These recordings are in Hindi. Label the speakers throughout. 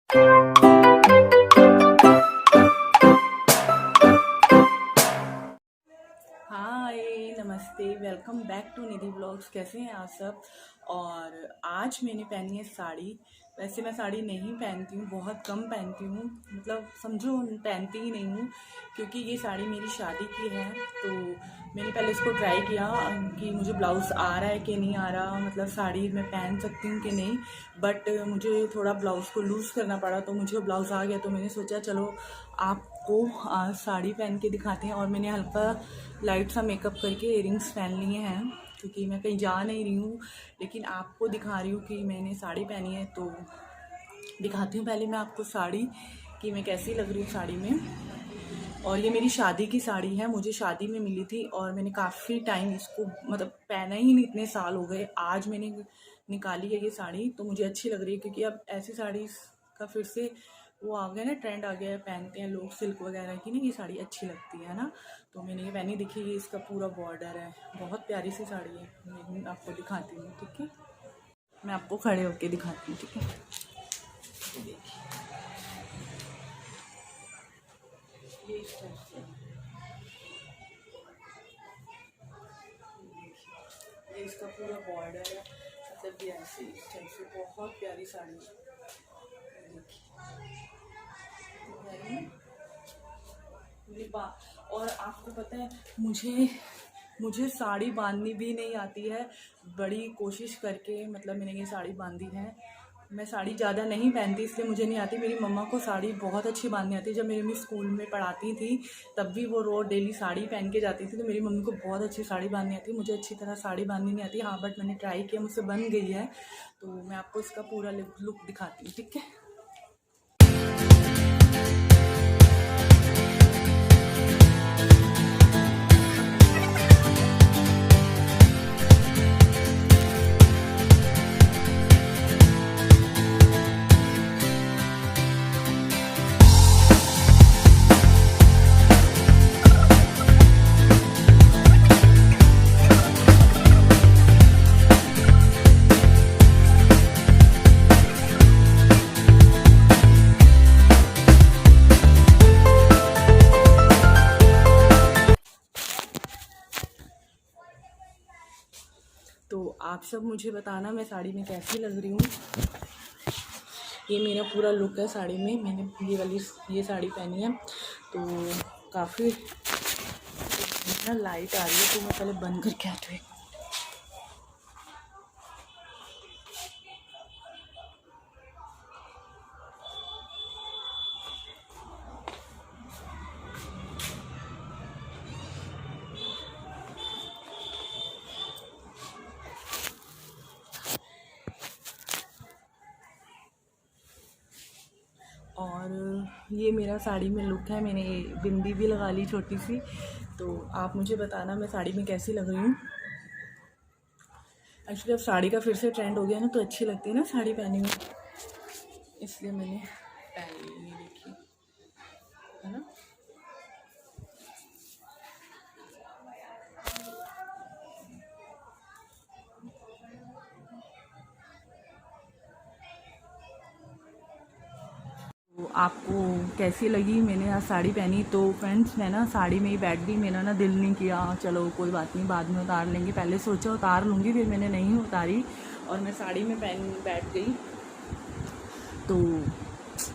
Speaker 1: हाय, नमस्ते, welcome back to Nidhi blogs. कैसे हैं आप सब। और आज मैंने पहनी है साड़ी। वैसे मैं साड़ी नहीं पहनती हूँ, बहुत कम पहनती हूँ, मतलब समझो पहनती ही नहीं हूँ, क्योंकि ये साड़ी मेरी शादी की है। तो मैंने पहले इसको ट्राई किया कि मुझे ब्लाउज़ आ रहा है कि नहीं आ रहा, मतलब साड़ी मैं पहन सकती हूँ कि नहीं। बट मुझे थोड़ा ब्लाउज़ को लूज़ करना पड़ा, तो मुझे ब्लाउज़ आ गया। तो मैंने सोचा चलो आपको आज साड़ी पहन के दिखाते हैं। और मैंने हल्का लाइट सा मेकअप करके इयरिंग्स पहन लिए हैं, क्योंकि मैं कहीं जा नहीं रही हूँ, लेकिन आपको दिखा रही हूँ कि मैंने साड़ी पहनी है। तो दिखाती हूँ पहले मैं आपको साड़ी कि मैं कैसी लग रही हूँ साड़ी में। और ये मेरी शादी की साड़ी है, मुझे शादी में मिली थी और मैंने काफ़ी टाइम इसको मतलब पहना ही नहीं, इतने साल हो गए। आज मैंने निकाली है ये साड़ी, तो मुझे अच्छी लग रही है, क्योंकि अब ऐसी साड़ी का फिर से वो आ गया ना, ट्रेंड आ गया है, पहनते हैं लोग सिल्क वगैरह की ना, ये साड़ी अच्छी लगती है ना। तो मैंने ये पहनी, देखिए ये इसका पूरा बॉर्डर है, बहुत प्यारी सी साड़ी है। मैं आपको दिखाती हूँ, ठीक है, मैं आपको खड़े होके दिखाती हूँ, ठीक है। देखिए ये इस टाइप से, ये इसका पूरा बॉर्डर है, मतलब ये ऐसे इस टाइप से, बहुत प्यारी साड़ी है। देखिए मेरी और आपको पता है मुझे साड़ी बांधनी भी नहीं आती है। बड़ी कोशिश करके मतलब मैंने ये साड़ी बांधी है। मैं साड़ी ज़्यादा नहीं पहनती, इसलिए मुझे नहीं आती। मेरी मम्मा को साड़ी बहुत अच्छी बांधनी आती है। जब मेरी मम्मी स्कूल में पढ़ाती थी तब भी वो रोज़ डेली साड़ी पहन के जाती थी, तो मेरी मम्मी को बहुत अच्छी साड़ी बांधनी आती है। मुझे अच्छी तरह साड़ी बांधनी नहीं आती, हाँ, बट मैंने ट्राई किया, मुझसे बन गई है। तो मैं आपको इसका पूरा लुक दिखाती हूँ, ठीक है। तो आप सब मुझे बताना मैं साड़ी में कैसी लग रही हूँ। ये मेरा पूरा लुक है साड़ी में। मैंने ये साड़ी पहनी है, तो काफ़ी ना लाइट आ रही है, तो मैं पहले बंद करके आती हूँ। और ये मेरा साड़ी में लुक है। मैंने बिंदी भी लगा ली छोटी सी। तो आप मुझे बताना मैं साड़ी में कैसी लग रही हूँ। एक्चुअली अब साड़ी का फिर से ट्रेंड हो गया ना, तो अच्छी लगती है ना साड़ी पहनी में, इसलिए मैंने पहन ली। ये देखिए, है ना। तो आपको कैसी लगी मैंने आज साड़ी पहनी। तो फ्रेंड्स, मैं ना साड़ी में ही बैठ गई, मेरा ना दिल नहीं किया, चलो कोई बात नहीं बाद में उतार लेंगे। पहले सोचा उतार लूँगी, फिर मैंने नहीं उतारी और मैं साड़ी में बैठ गई। तो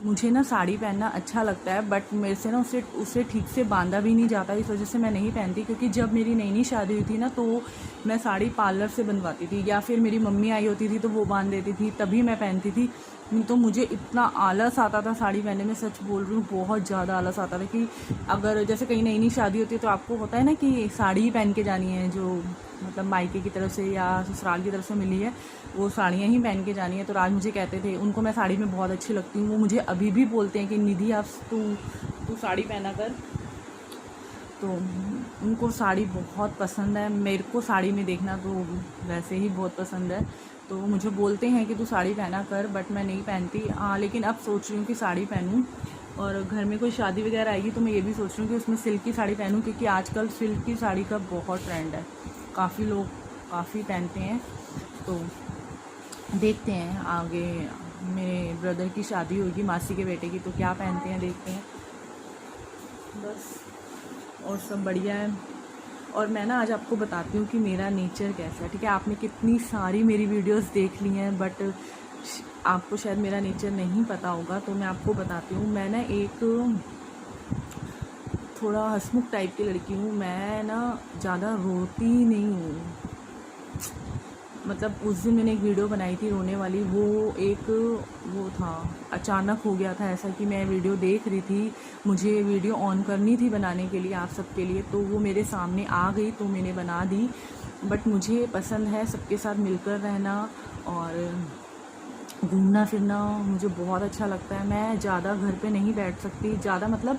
Speaker 1: मुझे ना साड़ी पहनना अच्छा लगता है, बट मेरे से ना उसे ठीक से बांधा भी नहीं जाता, इस वजह से मैं नहीं पहनती। क्योंकि जब मेरी नई नई शादी हुई थी ना, तो मैं साड़ी पार्लर से बनवाती थी, या फिर मेरी मम्मी आई होती थी तो वो बांध देती थी, तभी मैं पहनती थी। तो मुझे इतना आलस आता था साड़ी पहनने में, सच बोल रही हूँ, बहुत ज़्यादा आलस आता था। कि अगर जैसे कहीं नई नई शादी होती है तो आपको होता है ना कि साड़ी ही पहन के जानी है, जो मतलब मायके की तरफ से या ससुराल की तरफ से मिली है, वो साड़ियाँ ही पहन के जानी है। तो राज मुझे कहते थे, उनको मैं साड़ी में बहुत अच्छी लगती हूँ, वो मुझे अभी भी बोलते हैं कि निधि आप तू साड़ी पहना कर। तो उनको साड़ी बहुत पसंद है, मेरे को साड़ी में देखना तो वैसे ही बहुत पसंद है। तो मुझे बोलते हैं कि तू साड़ी पहना कर, बट मैं नहीं पहनती। हाँ, लेकिन अब सोच रही हूँ कि साड़ी पहनूँ। और घर में कोई शादी वगैरह आएगी तो मैं ये भी सोच रही हूँ कि उसमें सिल्क की साड़ी पहनूँ, क्योंकि आजकल सिल्क की साड़ी का बहुत ट्रेंड है, काफ़ी लोग काफ़ी पहनते हैं। तो देखते हैं आगे मेरे ब्रदर की शादी होगी, मासी के बेटे की, तो क्या पहनते हैं देखते हैं बस। और सब बढ़िया है। और मैं ना आज आपको बताती हूँ कि मेरा नेचर कैसा है, ठीक है। आपने कितनी सारी मेरी वीडियोस देख ली हैं, बट आपको शायद मेरा नेचर नहीं पता होगा, तो मैं आपको बताती हूँ। मैं ना एक थोड़ा हंसमुख टाइप की लड़की हूँ। मैं ना ज़्यादा रोती नहीं हूँ। मतलब उस दिन मैंने एक वीडियो बनाई थी रोने वाली, वो था, अचानक हो गया था ऐसा कि मैं वीडियो देख रही थी, मुझे वीडियो ऑन करनी थी बनाने के लिए आप सबके लिए, तो वो मेरे सामने आ गई तो मैंने बना दी। बट मुझे पसंद है सबके साथ मिलकर रहना और घूमना फिरना, मुझे बहुत अच्छा लगता है। मैं ज़्यादा घर पे नहीं बैठ सकती, ज़्यादा मतलब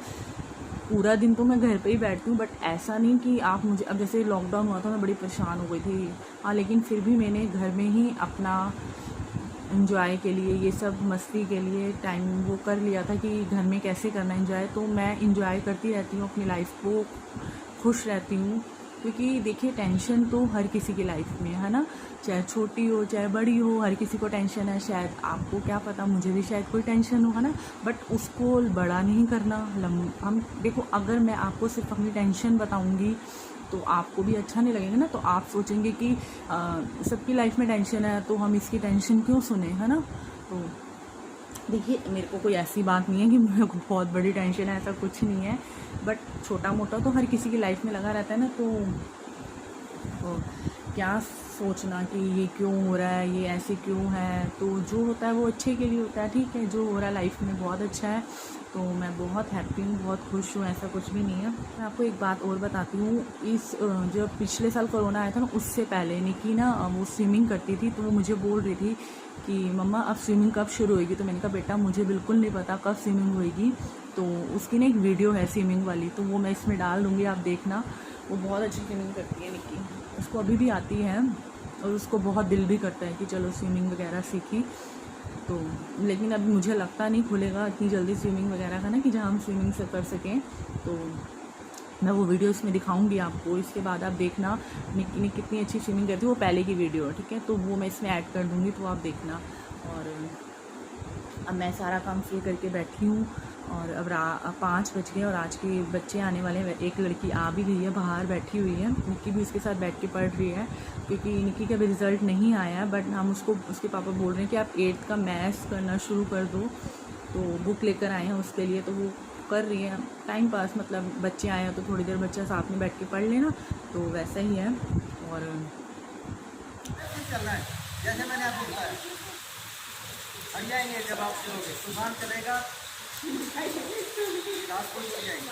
Speaker 1: पूरा दिन तो मैं घर पे ही बैठती हूँ, बट ऐसा नहीं कि आप मुझे, अब जैसे लॉकडाउन हुआ था मैं बड़ी परेशान हो गई थी, हाँ, लेकिन फिर भी मैंने घर में ही अपना एंजॉय के लिए, ये सब मस्ती के लिए टाइम वो कर लिया था कि घर में कैसे करना एंजॉय। तो मैं एंजॉय करती रहती हूँ अपनी लाइफ को, खुश रहती हूँ। क्योंकि देखिए टेंशन तो हर किसी की लाइफ में है ना, चाहे छोटी हो चाहे बड़ी हो, हर किसी को टेंशन है। शायद आपको क्या पता, मुझे भी शायद कोई टेंशन हो, है ना, बट उसको बड़ा नहीं करना। हम देखो, अगर मैं आपको सिर्फ अपनी टेंशन बताऊंगी तो आपको भी अच्छा नहीं लगेगा ना, तो आप सोचेंगे कि सबकी लाइफ में टेंशन है तो हम इसकी टेंशन क्यों सुने, है ना। तो देखिए, मेरे को कोई ऐसी बात नहीं है कि मेरे को बहुत बड़ी टेंशन है, ऐसा कुछ नहीं है, बट छोटा मोटा तो हर किसी की लाइफ में लगा रहता है ना। तो क्या सोचना कि ये क्यों हो रहा है, ये ऐसे क्यों है, तो जो होता है वो अच्छे के लिए होता है, ठीक है। जो हो रहा है लाइफ में बहुत अच्छा है, तो मैं बहुत हैप्पी हूँ, बहुत खुश हूँ, ऐसा कुछ भी नहीं है। मैं आपको एक बात और बताती हूँ, जब पिछले साल कोरोना आया था ना, उससे पहले निकी ना वो स्विमिंग करती थी, तो वो मुझे बोल रही थी कि मम्मा अब स्विमिंग कब शुरू होएगी। तो मैंने कहा बेटा मुझे बिल्कुल नहीं पता कब स्विमिंग होएगी। तो उसकी ना एक वीडियो है स्विमिंग वाली, तो वो मैं इसमें डाल दूँगी, आप देखना। वो बहुत अच्छी स्विमिंग करती है निकी, उसको अभी भी आती है और उसको बहुत दिल भी करता है कि चलो स्विमिंग वगैरह सीखी। तो लेकिन अब मुझे लगता नहीं खुलेगा इतनी जल्दी स्विमिंग वगैरह का ना, कि जहाँ हम स्विमिंग से कर सकें। तो मैं वो वीडियो इसमें दिखाऊंगी आपको, इसके बाद आप देखना निकी ने कितनी अच्छी स्विमिंग करती है। वो पहले की वीडियो है, ठीक है, तो वो मैं इसमें ऐड कर दूँगी, तो आप देखना। और अब मैं सारा काम फ्री करके बैठी हूँ और अब 5 बज गए और आज के बच्चे आने वाले हैं। एक लड़की आ भी गई है, बाहर बैठी हुई है, निकी भी उसके साथ बैठ के पढ़ रही है, क्योंकि निकी का भी रिज़ल्ट नहीं आया है, बट हम उसके पापा बोल रहे हैं कि आप 8th का मैथ्स करना शुरू कर दो। तो बुक लेकर आए हैं उसके लिए, तो वो कर रही है टाइम पास, मतलब बच्चे आए हैं तो थोड़ी देर बच्चा साथ में बैठ के पढ़ लेना, तो वैसा ही है। और
Speaker 2: चलना है जैसे मैंने आपको बताया, हट जाएंगे जब आप चलोगे, तूफान चलेगा, रात को जाएंगे।